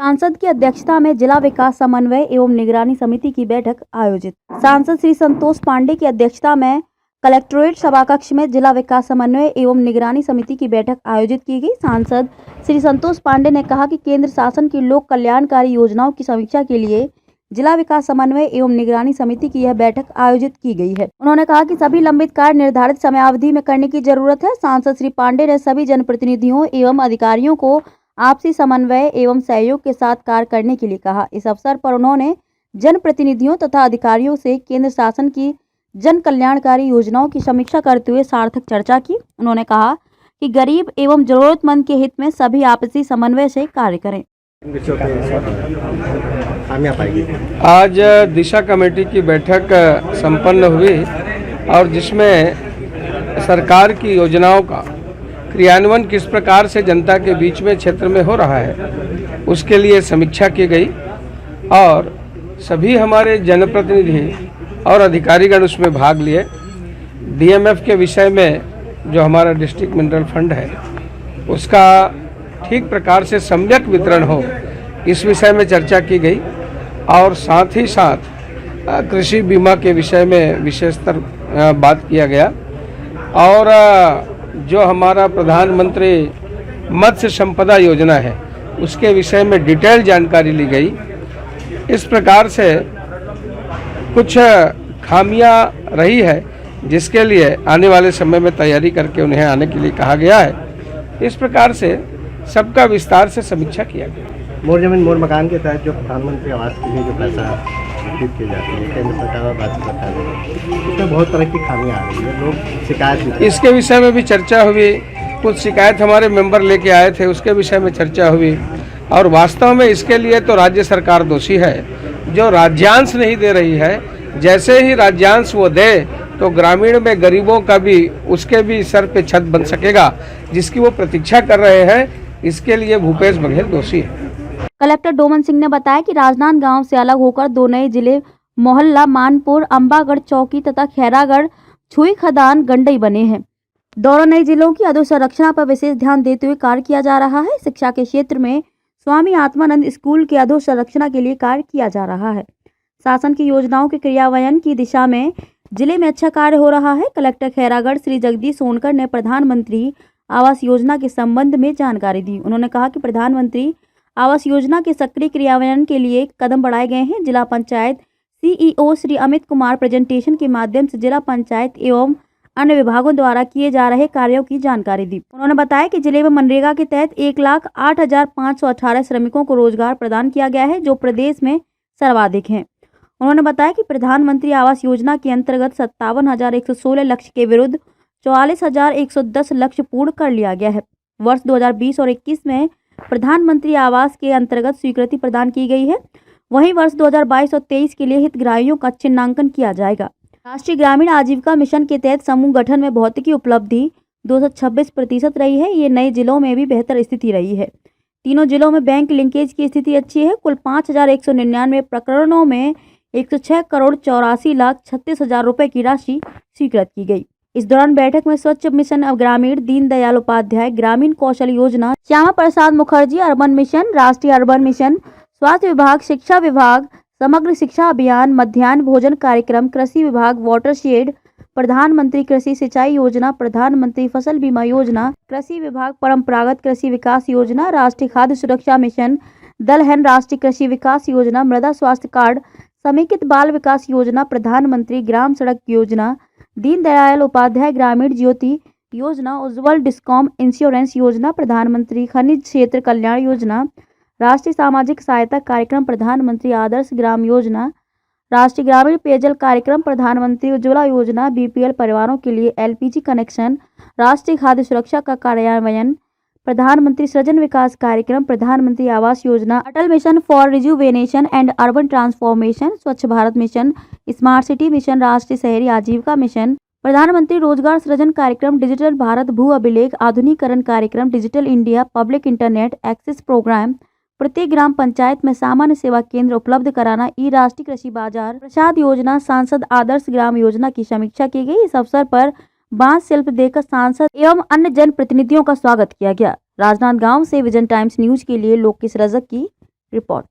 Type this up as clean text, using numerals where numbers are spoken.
सांसद की अध्यक्षता में जिला विकास समन्वय एवं निगरानी समिति की बैठक आयोजित। सांसद श्री संतोष पांडे की अध्यक्षता में कलेक्ट्रेट सभाकक्ष में जिला विकास समन्वय एवं निगरानी समिति की बैठक आयोजित की गई। सांसद श्री संतोष पांडे ने कहा कि केंद्र शासन की लोक कल्याणकारी योजनाओं की समीक्षा के लिए जिला विकास समन्वय एवं निगरानी समिति की यह बैठक आयोजित की गई है। उन्होंने कहा कि सभी लंबित कार्य निर्धारित समयावधि में करने की जरूरत है। सांसद श्री पांडे ने सभी जनप्रतिनिधियों एवं अधिकारियों को आपसी समन्वय एवं सहयोग के साथ कार्य करने के लिए कहा। इस अवसर पर उन्होंने जनप्रतिनिधियों तथा अधिकारियों से केंद्र शासन की जन कल्याणकारी योजनाओं की समीक्षा करते हुए सार्थक चर्चा की। उन्होंने कहा कि गरीब एवं जरूरतमंद के हित में सभी आपसी समन्वय से कार्य करें। आज दिशा कमेटी की बैठक संपन्न हुई और जिसमें सरकार की योजनाओं का क्रियान्वयन किस प्रकार से जनता के बीच में क्षेत्र में हो रहा है उसके लिए समीक्षा की गई और सभी हमारे जनप्रतिनिधि और अधिकारीगण उसमें भाग लिए। डीएमएफ के विषय में जो हमारा डिस्ट्रिक्ट मिनरल फंड है उसका ठीक प्रकार से सम्यक वितरण हो इस विषय में चर्चा की गई और साथ ही साथ कृषि बीमा के विषय में विशेषतर बात किया गया और जो हमारा प्रधानमंत्री मत्स्य संपदा योजना है उसके विषय में डिटेल जानकारी ली गई। इस प्रकार से कुछ खामियां रही है जिसके लिए आने वाले समय में तैयारी करके उन्हें आने के लिए कहा गया है। इस प्रकार से सबका विस्तार से समीक्षा किया गया। मोर जमीन मोर मकान के तहत जो प्रधानमंत्री आवास के लिए जो पैसा वितरित किए जाते हैं केंद्र सरकार और राज्य सरकार में उसमें बहुत तरह की खामियां आ रही है, लोग शिकायत इसके विषय में भी चर्चा हुई। कुछ शिकायत हमारे मेंबर लेके आए थे उसके विषय में चर्चा हुई और वास्तव में इसके लिए तो राज्य सरकार दोषी है जो राज्यांश नहीं दे रही है। जैसे ही राज्यांश वो दे तो ग्रामीण में गरीबों का भी उसके भी सर पे छत बन सकेगा जिसकी वो प्रतीक्षा कर रहे हैं। इसके लिए भूपेश बघेल दोषी है। कलेक्टर डोमन सिंह ने बताया कि राजनांदगांव से अलग होकर दो नए जिले मोहल्ला मानपुर, अंबागढ़ चौकी तथा खैरागढ़ छुई खदान गंडई बने हैं। दोनों नए जिलों की अधोसंरचना पर विशेष ध्यान देते हुए कार्य किया जा रहा है। शिक्षा के क्षेत्र में स्वामी आत्मानंद स्कूल के अधोसंरचना के लिए कार्य किया जा रहा है। शासन की योजनाओं के क्रियान्वयन की दिशा में जिले में अच्छा कार्य हो रहा है। कलेक्टर खैरागढ़ श्री जगदीश सोनकर ने प्रधानमंत्री आवास योजना के संबंध में जानकारी दी। उन्होंने कहा कि प्रधानमंत्री आवास योजना के सक्रिय क्रियान्वयन के लिए कदम बढ़ाए गए हैं। जिला पंचायत सीईओ श्री अमित कुमार प्रेजेंटेशन के माध्यम से जिला पंचायत एवं अन्य विभागों द्वारा किए जा रहे कार्यों की जानकारी दी। उन्होंने बताया कि जिले में मनरेगा के तहत 1,08,518 श्रमिकों को रोजगार प्रदान किया गया है जो प्रदेश में सर्वाधिक है। उन्होंने बताया कि प्रधानमंत्री आवास योजना के अंतर्गत 57,116 लक्ष्य के विरुद्ध 44,110 लक्ष्य पूर्ण कर लिया गया है। वर्ष 2020 और 21 में प्रधानमंत्री आवास के अंतर्गत स्वीकृति प्रदान की गई है। वहीं वर्ष 2022 और 23 के लिए हितग्राहियों का चिन्हांकन किया जाएगा। राष्ट्रीय ग्रामीण आजीविका मिशन के तहत समूह गठन में भौतिकी उपलब्धि 226% रही है। ये नए जिलों में भी बेहतर स्थिति रही है। तीनों जिलों में बैंक लिंकेज की स्थिति अच्छी है। कुल 5,199 प्रकरणों में 106,84,36,000 रुपए की राशि स्वीकृत की गई। इस दौरान बैठक में स्वच्छ मिशन ग्रामीण, दीनदयाल उपाध्याय ग्रामीण कौशल योजना, श्यामा प्रसाद मुखर्जी अर्बन मिशन, राष्ट्रीय अर्बन मिशन, स्वास्थ्य विभाग, शिक्षा विभाग, समग्र शिक्षा अभियान, मध्याह्न भोजन कार्यक्रम, कृषि विभाग, वाटरशेड, प्रधानमंत्री कृषि सिंचाई योजना, प्रधानमंत्री फसल बीमा योजना, कृषि विभाग, परंपरागत कृषि विकास योजना, राष्ट्रीय खाद्य सुरक्षा मिशन, दलहन राष्ट्रीय कृषि विकास योजना, मृदा स्वास्थ्य कार्ड, समेकित बाल विकास योजना, प्रधानमंत्री ग्राम सड़क योजना, दीनदयाल उपाध्याय ग्रामीण ज्योति योजना, उज्ज्वल डिस्कॉम इंश्योरेंस योजना, प्रधानमंत्री खनिज क्षेत्र कल्याण योजना, राष्ट्रीय सामाजिक सहायता कार्यक्रम, प्रधानमंत्री आदर्श ग्राम योजना, राष्ट्रीय ग्रामीण पेयजल कार्यक्रम, प्रधानमंत्री उज्ज्वला योजना, बीपीएल परिवारों के लिए एलपीजी कनेक्शन, राष्ट्रीय खाद्य सुरक्षा का कार्यान्वयन, प्रधानमंत्री सृजन विकास कार्यक्रम, प्रधानमंत्री आवास योजना, Atal mission for rejuvenation and urban transformation, Swachh Bharat mission, smart city mission, राष्ट्रीय शहरी आजीविका मिशन, प्रधानमंत्री रोजगार सृजन कार्यक्रम, डिजिटल भारत भू अभिलेख आधुनिकीकरण कार्यक्रम, digital India public internet access program, प्रत्येक ग्राम पंचायत में सामान्य सेवा केंद्र उपलब्ध कराना, ई राष्ट्रीय कृषि बाजार, प्रसाद योजना, सांसद आदर्श ग्राम योजना की समीक्षा की गई। इस अवसर पर बांस शिल्प देकर सांसद एवं अन्य जनप्रतिनिधियों का स्वागत किया गया। राजनांदगांव से विजन टाइम्स न्यूज के लिए लोकेश रजक की रिपोर्ट।